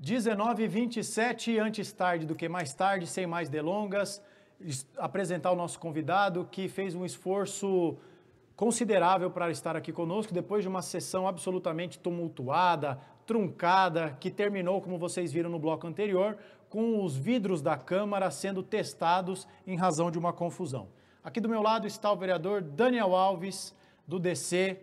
19h27, antes tarde do que mais tarde, sem mais delongas, apresentar o nosso convidado que fez um esforço considerável para estar aqui conosco, depois de uma sessão absolutamente tumultuada, truncada, que terminou, como vocês viram no bloco anterior, com os vidros da Câmara sendo testados em razão de uma confusão. Aqui do meu lado está o vereador Daniel Alves, do DC,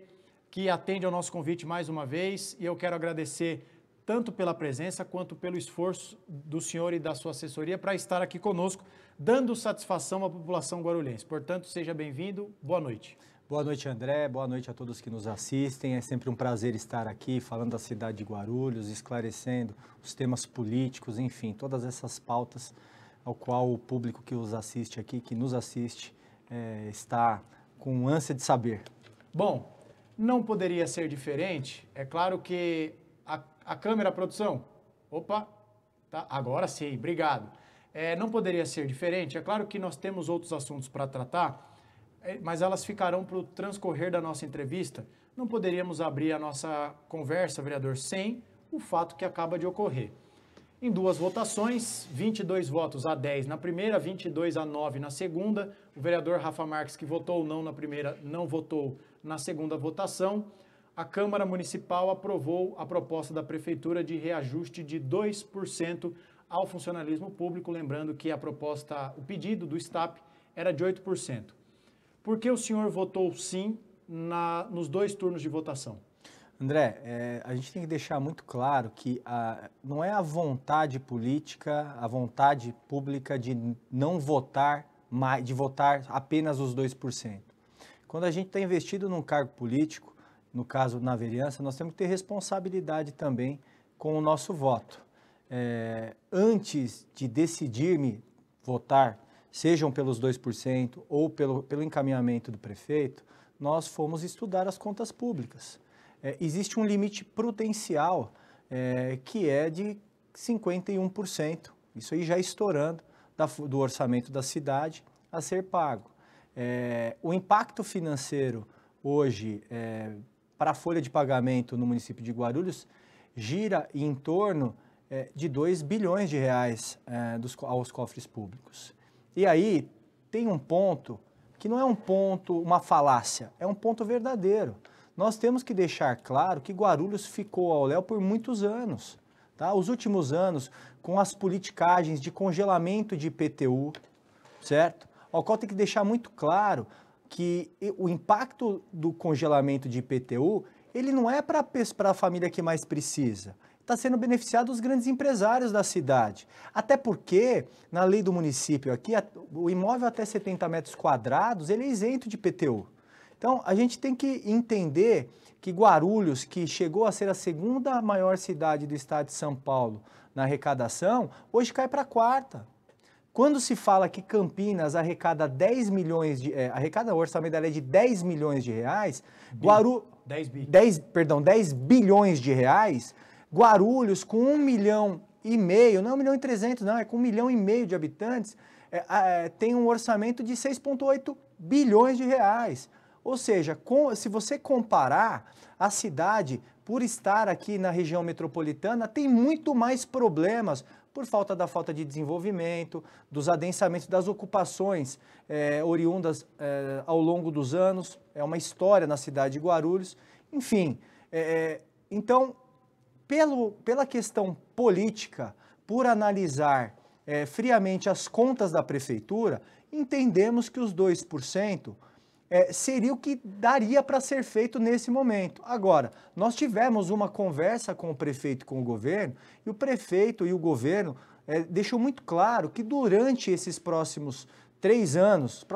que atende ao nosso convite mais uma vez, e eu quero agradecer tanto pela presença quanto pelo esforço do senhor e da sua assessoria para estar aqui conosco, dando satisfação à população guarulhense. Portanto, seja bem-vindo, boa noite. Boa noite, André, boa noite a todos que nos assistem. É sempre um prazer estar aqui falando da cidade de Guarulhos, esclarecendo os temas políticos, enfim, todas essas pautas ao qual o público que os assiste aqui, que nos assiste, está com ânsia de saber. Bom, não poderia ser diferente, é claro que a câmera, a produção, opa, tá, agora sim, obrigado. Não poderia ser diferente, é claro que nós temos outros assuntos para tratar, mas elas ficarão para o transcorrer da nossa entrevista. Não poderíamos abrir a nossa conversa, vereador, sem o fato que acaba de ocorrer. Em duas votações, 22 votos a 10 na primeira, 22 a 9 na segunda, o vereador Rafa Marques, que votou não na primeira, não votou na segunda votação. A Câmara Municipal aprovou a proposta da Prefeitura de reajuste de 2% ao funcionalismo público, lembrando que a proposta, o pedido do STAP era de 8%. Por que o senhor votou sim nos dois turnos de votação? André, a gente tem que deixar muito claro que não é a vontade política, a vontade pública de não votar, de votar apenas os 2%. Quando a gente está investido num cargo político, no caso na vereança, nós temos que ter responsabilidade também com o nosso voto. Antes de decidir-me votar, sejam pelos 2% ou pelo encaminhamento do prefeito, nós fomos estudar as contas públicas. Existe um limite prudencial que é de 51%, isso aí já estourando do orçamento da cidade a ser pago. O impacto financeiro hoje para a folha de pagamento no município de Guarulhos gira em torno de 2 bilhões de reais aos cofres públicos. E aí tem um ponto que não é um ponto, uma falácia, é um ponto verdadeiro. Nós temos que deixar claro que Guarulhos ficou ao léu por muitos anos. Tá? Os últimos anos, com as politicagens de congelamento de IPTU, certo? Ao qual tem que deixar muito claro que o impacto do congelamento de IPTU, ele não é para a família que mais precisa. Está sendo beneficiado os grandes empresários da cidade. Até porque, na lei do município aqui, o imóvel até 70 metros quadrados, ele é isento de IPTU. Então, a gente tem que entender que Guarulhos, que chegou a ser a segunda maior cidade do estado de São Paulo na arrecadação, hoje cai para a quarta. Quando se fala que Campinas arrecada 10 milhões de... o orçamento dela é de 10 milhões de reais, 10 bilhões de reais, Guarulhos com 1,5 milhão, não é 1,3 milhões, não, é com 1,5 milhão de habitantes, tem um orçamento de 6,8 bilhões de reais. Ou seja, se você comparar, a cidade, por estar aqui na região metropolitana, tem muito mais problemas por falta de desenvolvimento, dos adensamentos das ocupações oriundas ao longo dos anos. É uma história na cidade de Guarulhos. Enfim, então, pela questão política, por analisar friamente as contas da prefeitura, entendemos que os 2% seria o que daria para ser feito nesse momento. Agora, nós tivemos uma conversa com o prefeito e com o governo, e o prefeito e o governo deixou muito claro que durante esses próximos 3 anos,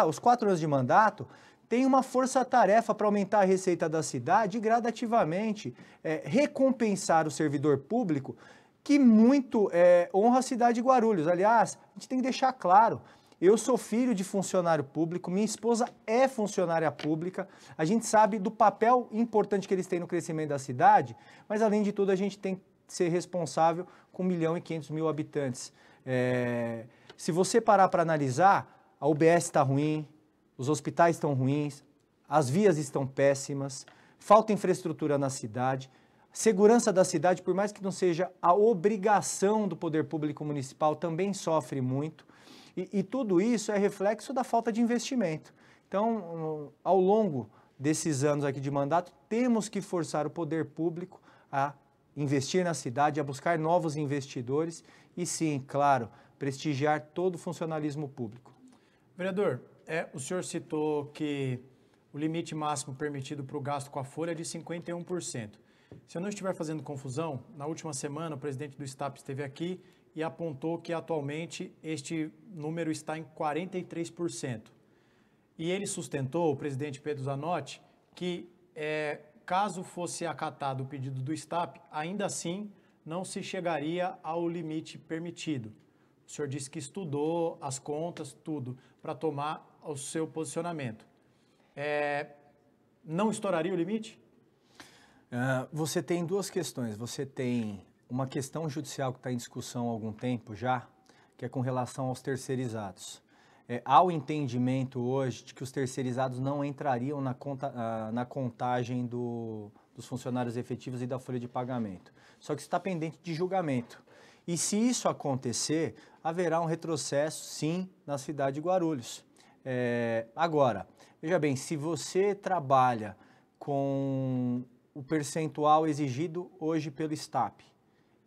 os 4 anos de mandato, tem uma força-tarefa para aumentar a receita da cidade e gradativamente recompensar o servidor público que muito honra a cidade de Guarulhos. Aliás, a gente tem que deixar claro, eu sou filho de funcionário público, minha esposa é funcionária pública, a gente sabe do papel importante que eles têm no crescimento da cidade, mas além de tudo a gente tem que ser responsável com 1.500.000 habitantes. Se você parar para analisar, a UBS está ruim, os hospitais estão ruins, as vias estão péssimas, falta infraestrutura na cidade, Segurança da cidade, por mais que não seja a obrigação do poder público municipal, também sofre muito. E tudo isso é reflexo da falta de investimento. Então, ao longo desses anos aqui de mandato, temos que forçar o poder público a investir na cidade, a buscar novos investidores e sim, claro, prestigiar todo o funcionalismo público. Vereador, o senhor citou que o limite máximo permitido para o gasto com a folha é de 51%. Se eu não estiver fazendo confusão, na última semana o presidente do STAP esteve aqui e apontou que atualmente este número está em 43%. E ele sustentou, o presidente Pedro Zanotti, que caso fosse acatado o pedido do STAP, ainda assim não se chegaria ao limite permitido. O senhor disse que estudou as contas, tudo, para tomar o seu posicionamento. Não estouraria o limite? Você tem duas questões. Você tem uma questão judicial que está em discussão há algum tempo já, que é com relação aos terceirizados. Há o entendimento hoje de que os terceirizados não entrariam na contagem dos funcionários efetivos e da folha de pagamento. Só que isso está pendente de julgamento. E se isso acontecer, haverá um retrocesso, sim, na cidade de Guarulhos. Agora, veja bem, se você trabalha com o percentual exigido hoje pelo STAP,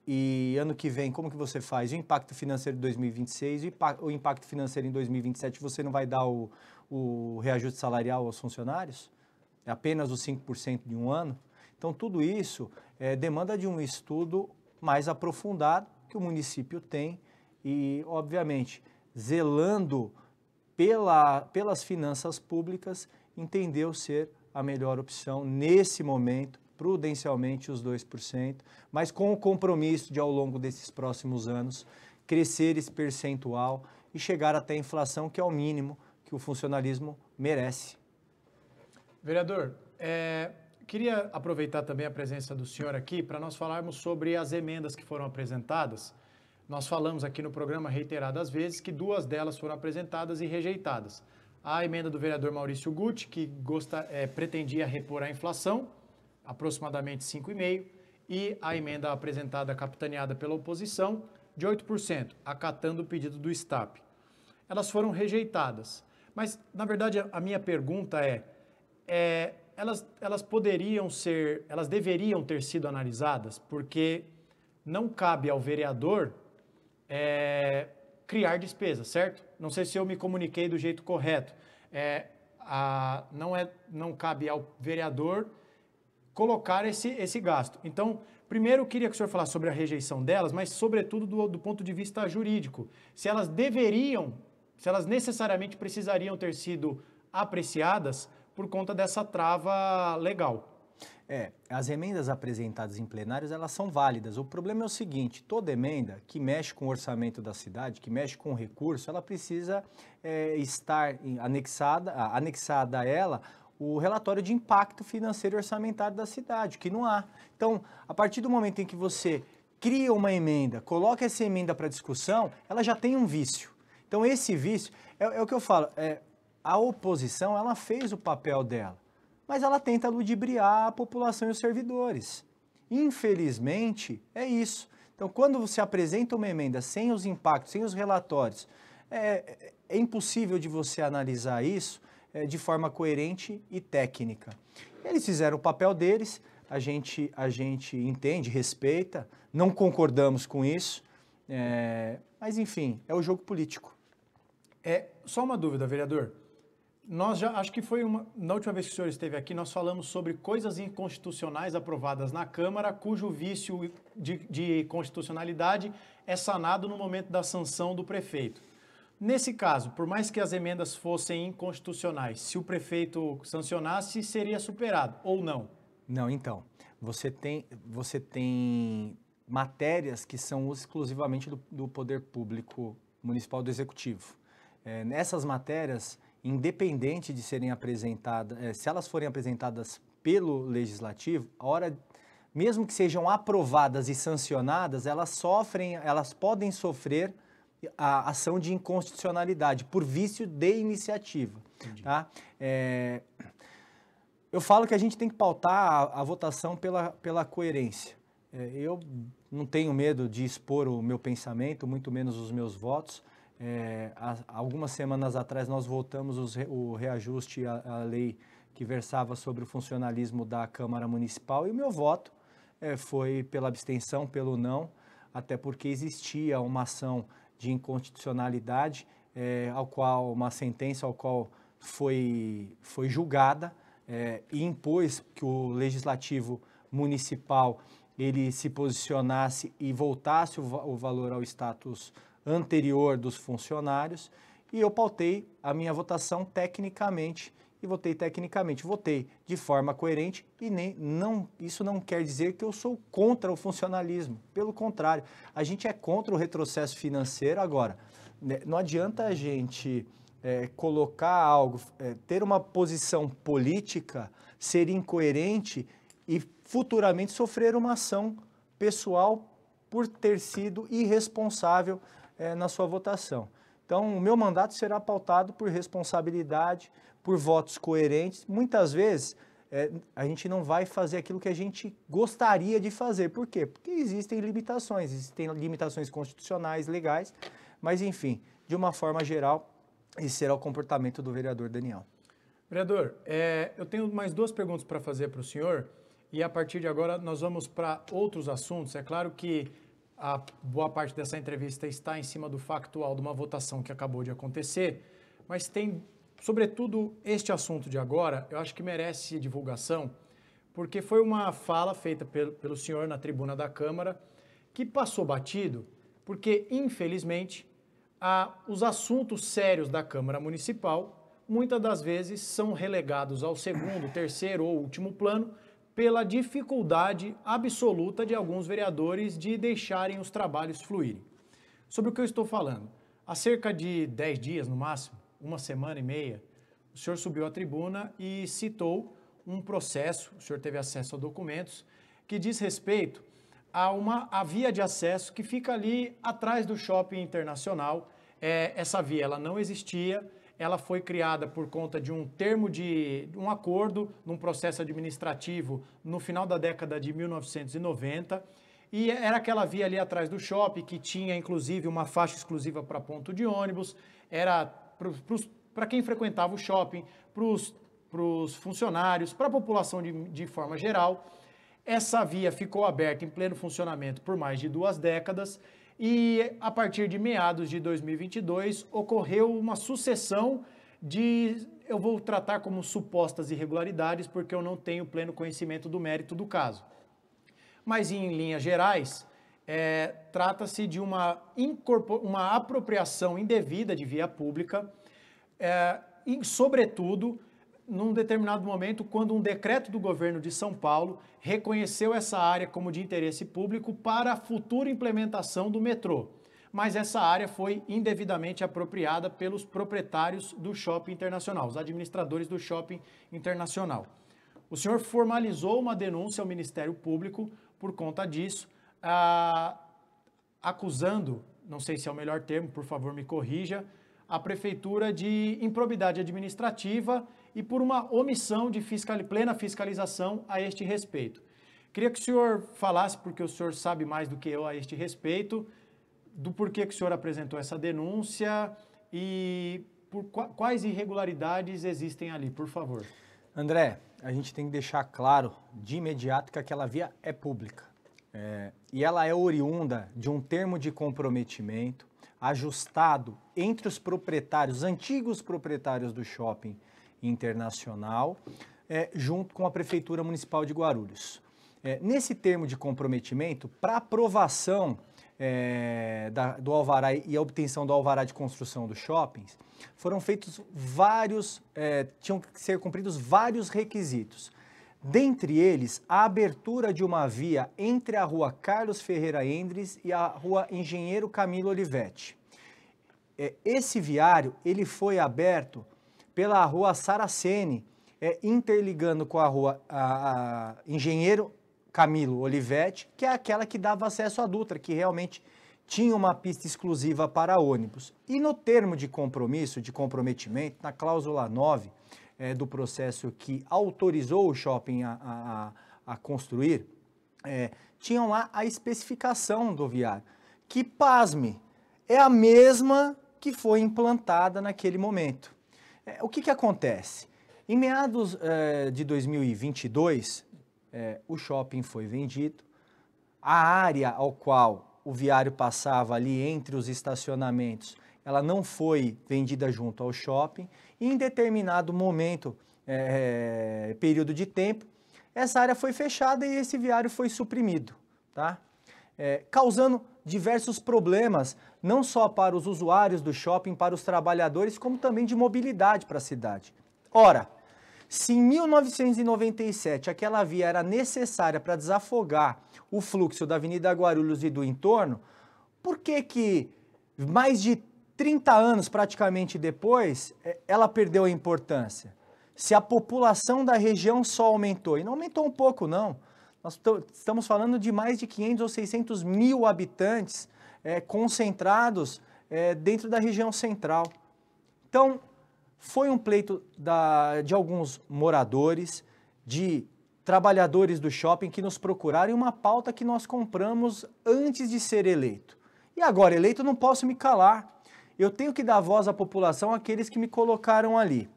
e ano que vem, como que você faz? O impacto financeiro de 2026 e o impacto financeiro em 2027, você não vai dar o reajuste salarial aos funcionários? É apenas os 5% de um ano? Então, tudo isso demanda de um estudo mais aprofundado que o município tem e, obviamente, zelando pelas finanças públicas, entendeu ser a melhor opção nesse momento, prudencialmente os 2%, mas com o compromisso de, ao longo desses próximos anos, crescer esse percentual e chegar até a inflação, que é o mínimo que o funcionalismo merece. Vereador, queria aproveitar também a presença do senhor aqui para nós falarmos sobre as emendas que foram apresentadas. Nós falamos aqui no programa reiteradas vezes que 2 delas foram apresentadas e rejeitadas. A emenda do vereador Maurício Gucci, que pretendia repor a inflação, aproximadamente 5,5%, e a emenda apresentada, capitaneada pela oposição, de 8%, acatando o pedido do STAP. Elas foram rejeitadas. Mas, na verdade, a minha pergunta elas deveriam ter sido analisadas, porque não cabe ao vereador criar despesas, certo? Não sei se eu me comuniquei do jeito correto. Não cabe ao vereador colocar esse gasto. Então, primeiro eu queria que o senhor falasse sobre a rejeição delas, mas sobretudo do ponto de vista jurídico. Se elas necessariamente precisariam ter sido apreciadas por conta dessa trava legal. As emendas apresentadas em plenários, elas são válidas. O problema é o seguinte, toda emenda que mexe com o orçamento da cidade, que mexe com o recurso, ela precisa estar anexada a ela o relatório de impacto financeiro e orçamentário da cidade, que não há. Então, a partir do momento em que você cria uma emenda, coloca essa emenda para discussão, ela já tem um vício. Então, esse vício, é o que eu falo, a oposição, ela fez o papel dela, mas ela tenta ludibriar a população e os servidores. Infelizmente, é isso. Então, quando você apresenta uma emenda sem os impactos, sem os relatórios, é impossível de você analisar isso de forma coerente e técnica. Eles fizeram o papel deles, a gente entende, respeita, não concordamos com isso, mas enfim, é o jogo político. Só uma dúvida, vereador. Acho que na última vez que o senhor esteve aqui, nós falamos sobre coisas inconstitucionais aprovadas na Câmara, cujo vício de constitucionalidade é sanado no momento da sanção do prefeito. Nesse caso, por mais que as emendas fossem inconstitucionais, se o prefeito sancionasse, seria superado ou não? Não, então, você tem matérias que são exclusivamente do poder público municipal do executivo. Nessas matérias, independente de serem apresentadas, se elas forem apresentadas pelo legislativo, mesmo que sejam aprovadas e sancionadas, elas podem sofrer a ação de inconstitucionalidade por vício de iniciativa. Tá? Eu falo que a gente tem que pautar a votação pela coerência. Eu não tenho medo de expor o meu pensamento, muito menos os meus votos. Algumas semanas atrás nós votamos o reajuste à lei que versava sobre o funcionalismo da Câmara Municipal e o meu voto foi pela abstenção, pelo não, até porque existia uma ação de inconstitucionalidade, uma sentença ao qual foi julgada e impôs que o Legislativo Municipal ele se posicionasse e voltasse o valor ao status anterior dos funcionários, e eu pautei a minha votação tecnicamente, e votei tecnicamente, votei de forma coerente, e isso não quer dizer que eu sou contra o funcionalismo, pelo contrário, a gente é contra o retrocesso financeiro. Agora, não adianta a gente colocar algo, ter uma posição política, ser incoerente e futuramente sofrer uma ação pessoal por ter sido irresponsável na sua votação. Então, o meu mandato será pautado por responsabilidade, por votos coerentes. Muitas vezes, a gente não vai fazer aquilo que a gente gostaria de fazer. Por quê? Porque existem limitações constitucionais, legais, mas, enfim, de uma forma geral, esse será o comportamento do vereador Daniel. Vereador, eu tenho mais duas perguntas para fazer para o senhor, e a partir de agora nós vamos para outros assuntos. É claro que a boa parte dessa entrevista está em cima do factual de uma votação que acabou de acontecer, mas tem, sobretudo, este assunto de agora, eu acho que merece divulgação, porque foi uma fala feita pelo senhor na tribuna da Câmara que passou batido, porque, infelizmente, os assuntos sérios da Câmara Municipal, muitas das vezes, são relegados ao segundo, terceiro ou último plano, pela dificuldade absoluta de alguns vereadores de deixarem os trabalhos fluírem. Sobre o que eu estou falando? Há cerca de 10 dias, no máximo, uma semana e meia, o senhor subiu à tribuna e citou um processo, o senhor teve acesso a documentos, que diz respeito a via de acesso que fica ali atrás do Shopping Internacional. Essa via ela não existia, ela foi criada por conta de um termo de um acordo num processo administrativo no final da década de 1990, e era aquela via ali atrás do shopping que tinha inclusive uma faixa exclusiva para ponto de ônibus, era para quem frequentava o shopping, para os funcionários, para a população de forma geral. Essa via ficou aberta em pleno funcionamento por mais de 2 décadas, e a partir de meados de 2022 ocorreu uma sucessão de, eu vou tratar como supostas irregularidades, porque eu não tenho pleno conhecimento do mérito do caso. Mas em linhas gerais, trata-se de uma apropriação indevida de via pública, e sobretudo, num determinado momento, quando um decreto do governo de São Paulo reconheceu essa área como de interesse público para a futura implementação do metrô. Mas essa área foi indevidamente apropriada pelos proprietários do Shopping Internacional, os administradores do Shopping Internacional. O senhor formalizou uma denúncia ao Ministério Público por conta disso, acusando, não sei se é o melhor termo, por favor me corrija, a Prefeitura de improbidade administrativa e por uma omissão de plena fiscalização a este respeito. Queria que o senhor falasse, porque o senhor sabe mais do que eu a este respeito, do porquê que o senhor apresentou essa denúncia e quais irregularidades existem ali, por favor. André, a gente tem que deixar claro de imediato que aquela via é pública. E ela é oriunda de um termo de comprometimento ajustado entre os proprietários, antigos proprietários do Shopping Internacional, junto com a Prefeitura Municipal de Guarulhos. Nesse termo de comprometimento, para aprovação do alvará e a obtenção do alvará de construção dos shoppings, foram feitos tinham que ser cumpridos vários requisitos. Dentre eles, a abertura de uma via entre a rua Carlos Ferreira Endres e a rua Engenheiro Camilo Olivetti. Esse viário ele foi aberto pela rua Saraceni, interligando com a rua Engenheiro Camilo Olivetti, que é aquela que dava acesso à Dutra, que realmente tinha uma pista exclusiva para ônibus. E no termo de compromisso, de comprometimento, na cláusula 9, do processo que autorizou o shopping a construir, tinham lá a especificação do viário, que, pasme, é a mesma que foi implantada naquele momento. O que acontece? Em meados de 2022, o shopping foi vendido, a área ao qual o viário passava ali entre os estacionamentos, ela não foi vendida junto ao shopping, e em determinado momento, período de tempo, essa área foi fechada e esse viário foi suprimido, tá? Causando diversos problemas, não só para os usuários do shopping, para os trabalhadores, como também de mobilidade para a cidade. Ora, se em 1997 aquela via era necessária para desafogar o fluxo da Avenida Guarulhos e do entorno, por que mais de 30 anos praticamente depois, ela perdeu a importância? Se a população da região só aumentou, e não aumentou um pouco não, nós estamos falando de mais de 500 ou 600 mil habitantes concentrados dentro da região central. Então, foi um pleito de alguns moradores, de trabalhadores do shopping que nos procuraram, e uma pauta que nós compramos antes de ser eleito. E agora, eleito, não posso me calar. Eu tenho que dar voz à população, àqueles que me colocaram ali.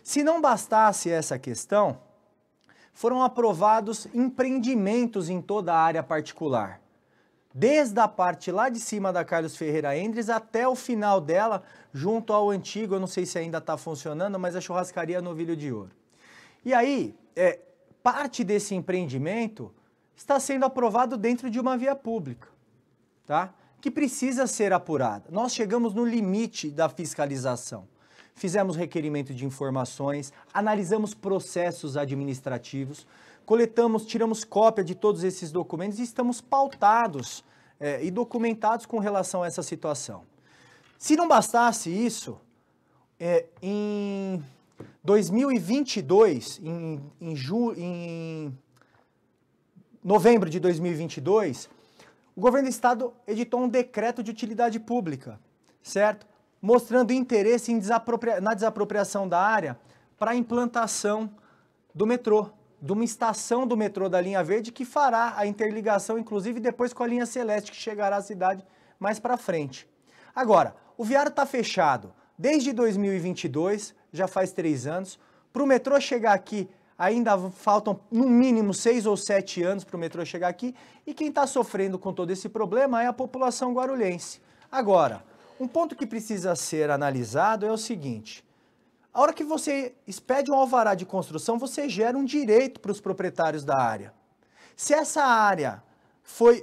Se não bastasse essa questão, foram aprovados empreendimentos em toda a área particular. Desde a parte lá de cima da Carlos Ferreira Endres até o final dela, junto ao antigo, eu não sei se ainda está funcionando, mas a churrascaria Novilho de Ouro. E aí, parte desse empreendimento está sendo aprovado dentro de uma via pública, tá? Que precisa ser apurada. Nós chegamos no limite da fiscalização. Fizemos requerimento de informações, analisamos processos administrativos, tiramos cópia de todos esses documentos e estamos pautados e documentados com relação a essa situação. Se não bastasse isso, em 2022, em novembro de 2022, o governo do estado editou um decreto de utilidade pública, certo? Mostrando interesse na desapropriação da área para a implantação do metrô, de uma estação do metrô da linha verde que fará a interligação, inclusive depois com a linha celeste, que chegará à cidade mais para frente. Agora, o viário está fechado desde 2022, já faz 3 anos. Para o metrô chegar aqui, ainda faltam no mínimo 6 ou 7 anos para o metrô chegar aqui, e quem está sofrendo com todo esse problema é a população guarulhense. Agora, um ponto que precisa ser analisado é o seguinte: a hora que você expede um alvará de construção, você gera um direito para os proprietários da área. Se essa área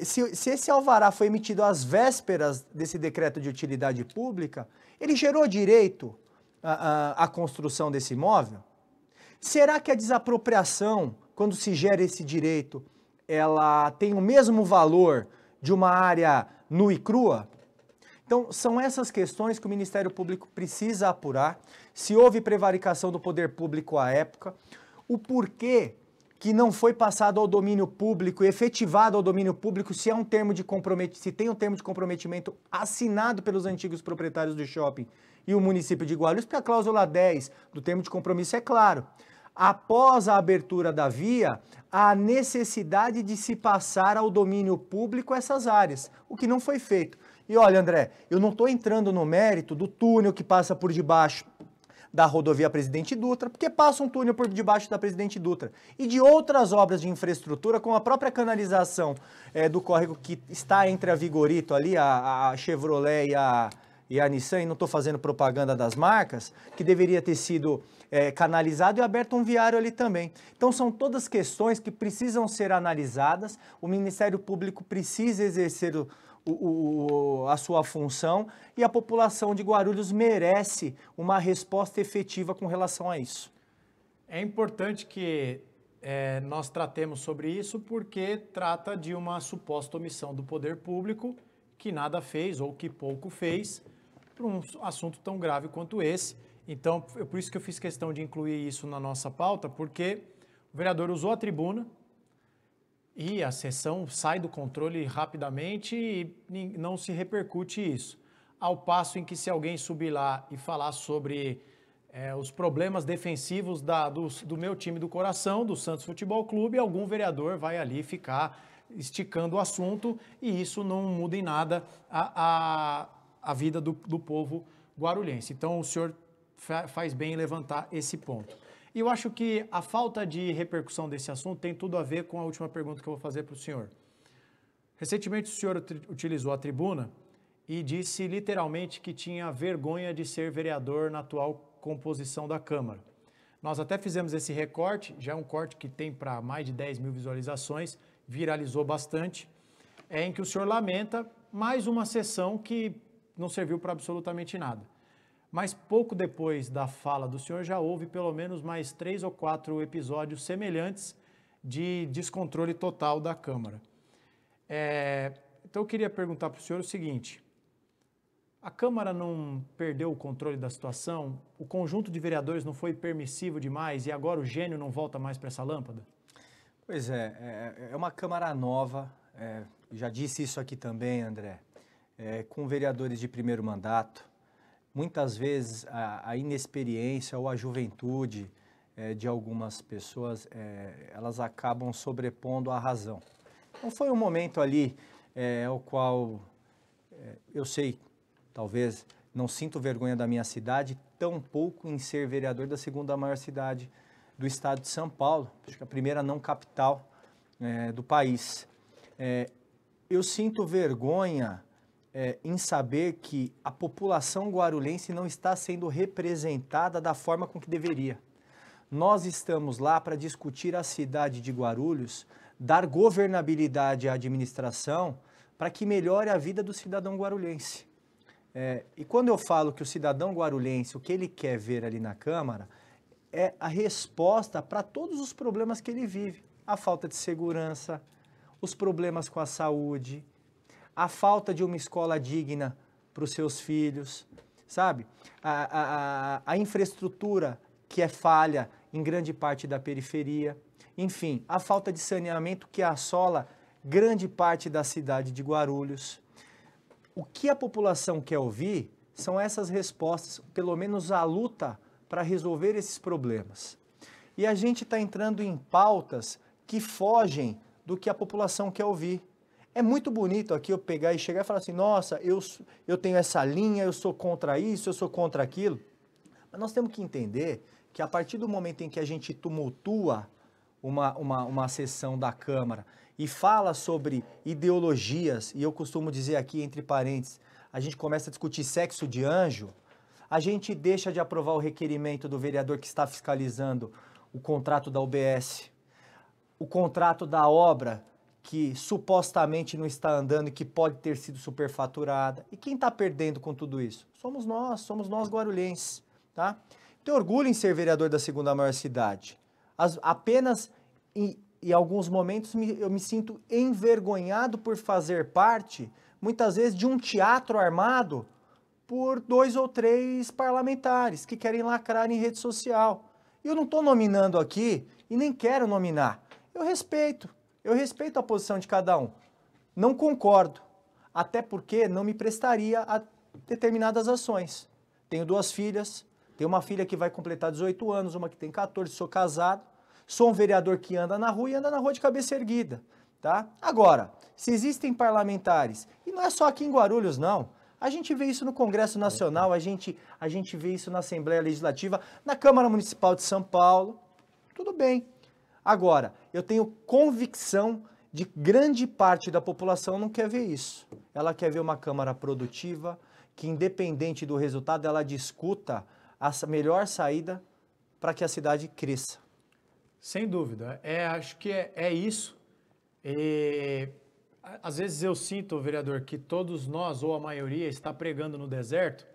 se esse alvará foi emitido às vésperas desse decreto de utilidade pública, ele gerou direito à construção desse imóvel? Será que a desapropriação, quando se gera esse direito, ela tem o mesmo valor de uma área nua e crua? Então, são essas questões que o Ministério Público precisa apurar, se houve prevaricação do poder público à época, o porquê que não foi passado ao domínio público e efetivado ao domínio público, se tem um termo de comprometimento assinado pelos antigos proprietários do shopping e o município de Guarulhos, porque a cláusula 10 do termo de compromisso é claro. Após a abertura da via, há necessidade de se passar ao domínio público essas áreas, o que não foi feito. E olha, André, eu não estou entrando no mérito do túnel que passa por debaixo da rodovia Presidente Dutra, porque passa um túnel por debaixo da Presidente Dutra, e de outras obras de infraestrutura, como a própria canalização do córrego que está entre a Vigorito ali, a Chevrolet e a Nissan, e não estou fazendo propaganda das marcas, que deveria ter sido canalizado e aberto um viário ali também. Então são todas questões que precisam ser analisadas, o Ministério Público precisa exercer a sua função, e a população de Guarulhos merece uma resposta efetiva com relação a isso. É importante que nós tratemos sobre isso, porque trata de uma suposta omissão do poder público que nada fez ou que pouco fez para um assunto tão grave quanto esse. Então, é por isso que eu fiz questão de incluir isso na nossa pauta, porque o vereador usou a tribuna e a sessão sai do controle rapidamente e não se repercute isso. Ao passo em que, se alguém subir lá e falar sobre os problemas defensivos do meu time do coração, do Santos Futebol Clube, algum vereador vai ali ficar esticando o assunto e isso não muda em nada a vida do povo guarulhense. Então o senhor faz bem em levantar esse ponto. E eu acho que a falta de repercussão desse assunto tem tudo a ver com a última pergunta que eu vou fazer para o senhor. Recentemente o senhor utilizou a tribuna e disse literalmente que tinha vergonha de ser vereador na atual composição da Câmara. Nós até fizemos esse recorte, já é um corte que tem para mais de 10 mil visualizações, viralizou bastante, em que o senhor lamenta mais uma sessão que não serviu para absolutamente nada. Mas pouco depois da fala do senhor já houve pelo menos mais 3 ou 4 episódios semelhantes de descontrole total da Câmara. Então eu queria perguntar para o senhor o seguinte: a Câmara não perdeu o controle da situação? O conjunto de vereadores não foi permissivo demais e agora o gênio não volta mais para essa lâmpada? Pois é uma Câmara nova, já disse isso aqui também, André, com vereadores de primeiro mandato. Muitas vezes a inexperiência ou a juventude de algumas pessoas, elas acabam sobrepondo a razão. Então foi um momento ali o qual eu sei, talvez não sinto vergonha da minha cidade, tampouco em ser vereador da segunda maior cidade do estado de São Paulo, acho que a primeira não capital do país. Eu sinto vergonha em saber que a população guarulhense não está sendo representada da forma com que deveria. Nós estamos lá para discutir a cidade de Guarulhos, dar governabilidade à administração para que melhore a vida do cidadão guarulhense. E quando eu falo que o cidadão guarulhense, o que ele quer ver ali na Câmara, é a resposta para todos os problemas que ele vive. A falta de segurança, os problemas com a saúde, a falta de uma escola digna para os seus filhos, sabe? A infraestrutura que é falha em grande parte da periferia. Enfim, a falta de saneamento que assola grande parte da cidade de Guarulhos. O que a população quer ouvir são essas respostas, pelo menos a luta para resolver esses problemas. E a gente está entrando em pautas que fogem do que a população quer ouvir. É muito bonito aqui eu pegar e chegar e falar assim, nossa, eu tenho essa linha, eu sou contra isso, eu sou contra aquilo. Mas nós temos que entender que a partir do momento em que a gente tumultua uma sessão da Câmara e fala sobre ideologias, e eu costumo dizer aqui entre parênteses, a gente começa a discutir sexo de anjo, a gente deixa de aprovar o requerimento do vereador que está fiscalizando o contrato da UBS, o contrato da obra que supostamente não está andando e que pode ter sido superfaturada. E quem está perdendo com tudo isso? Somos nós guarulhenses, tá? Tenho orgulho em ser vereador da segunda maior cidade. Apenas em alguns momentos eu me sinto envergonhado por fazer parte, muitas vezes, de um teatro armado por 2 ou 3 parlamentares que querem lacrar em rede social. E eu não estou nominando aqui e nem quero nominar. Eu respeito a posição de cada um. Não concordo, até porque não me prestaria a determinadas ações. Tenho 2 filhas, tenho uma filha que vai completar 18 anos, uma que tem 14, sou casado, sou um vereador que anda na rua e anda na rua de cabeça erguida, tá? Agora, se existem parlamentares, e não é só aqui em Guarulhos, não, a gente vê isso no Congresso Nacional, a gente vê isso na Assembleia Legislativa, na Câmara Municipal de São Paulo, tudo bem. Agora, eu tenho convicção de que grande parte da população não quer ver isso. Ela quer ver uma Câmara produtiva, que independente do resultado, ela discuta a melhor saída para que a cidade cresça. Sem dúvida. Acho que é isso. Às vezes eu sinto, vereador, que todos nós, ou a maioria, está pregando no deserto,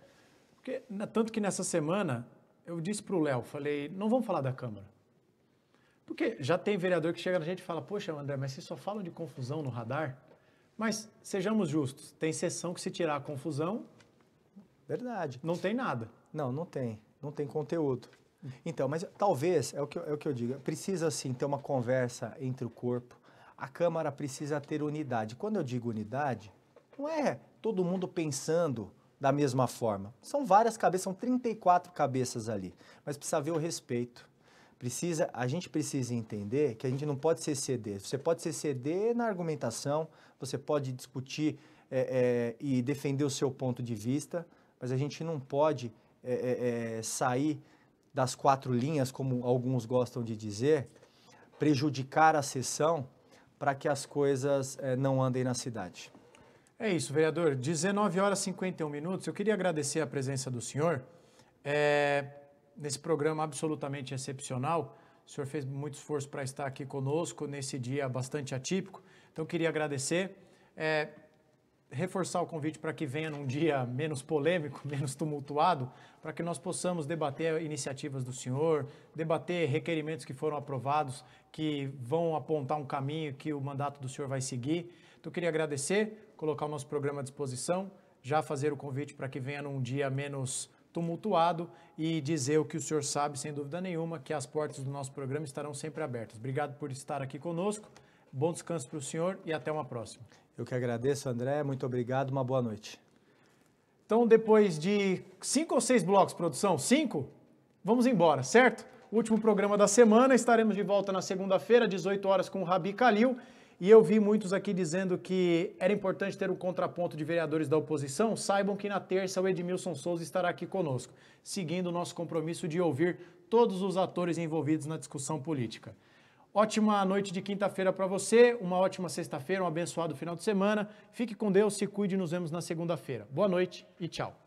porque, tanto que nessa semana eu disse para o Léo, falei, não vamos falar da Câmara. Porque já tem vereador que chega na gente e fala, poxa, André, mas vocês só falam de confusão no radar? Mas, sejamos justos, tem sessão que se tirar a confusão, verdade, não tem nada. Não tem conteúdo. Então, mas talvez, é o que eu digo, precisa sim ter uma conversa entre o corpo, a Câmara precisa ter unidade. Quando eu digo unidade, não é todo mundo pensando da mesma forma. São várias cabeças, são 34 cabeças ali, mas precisa haver o respeito. A gente precisa entender que a gente não pode ser CD. Você pode ser CD na argumentação, você pode discutir e defender o seu ponto de vista, mas a gente não pode sair das 4 linhas, como alguns gostam de dizer, prejudicar a sessão para que as coisas não andem na cidade. É isso, vereador. 19 horas e 51 minutos. Eu queria agradecer a presença do senhor nesse programa absolutamente excepcional. O senhor fez muito esforço para estar aqui conosco nesse dia bastante atípico. Então, queria agradecer. Reforçar o convite para que venha num dia menos polêmico, menos tumultuado, para que nós possamos debater iniciativas do senhor, debater requerimentos que foram aprovados, que vão apontar um caminho que o mandato do senhor vai seguir. Então, eu queria agradecer, colocar o nosso programa à disposição, já fazer o convite para que venha num dia menos tumultuado e dizer o que o senhor sabe, sem dúvida nenhuma, que as portas do nosso programa estarão sempre abertas. Obrigado por estar aqui conosco, bom descanso para o senhor e até uma próxima. Eu que agradeço, André, muito obrigado, uma boa noite. Então, depois de 5 ou 6 blocos, produção? 5? Vamos embora, certo? Último programa da semana, estaremos de volta na segunda-feira, 18 horas, com o Rabi Kalil. E eu vi muitos aqui dizendo que era importante ter um contraponto de vereadores da oposição. Saibam que na terça o Edmilson Souza estará aqui conosco, seguindo o nosso compromisso de ouvir todos os atores envolvidos na discussão política. Ótima noite de quinta-feira para você, uma ótima sexta-feira, um abençoado final de semana. Fique com Deus, se cuide e nos vemos na segunda-feira. Boa noite e tchau.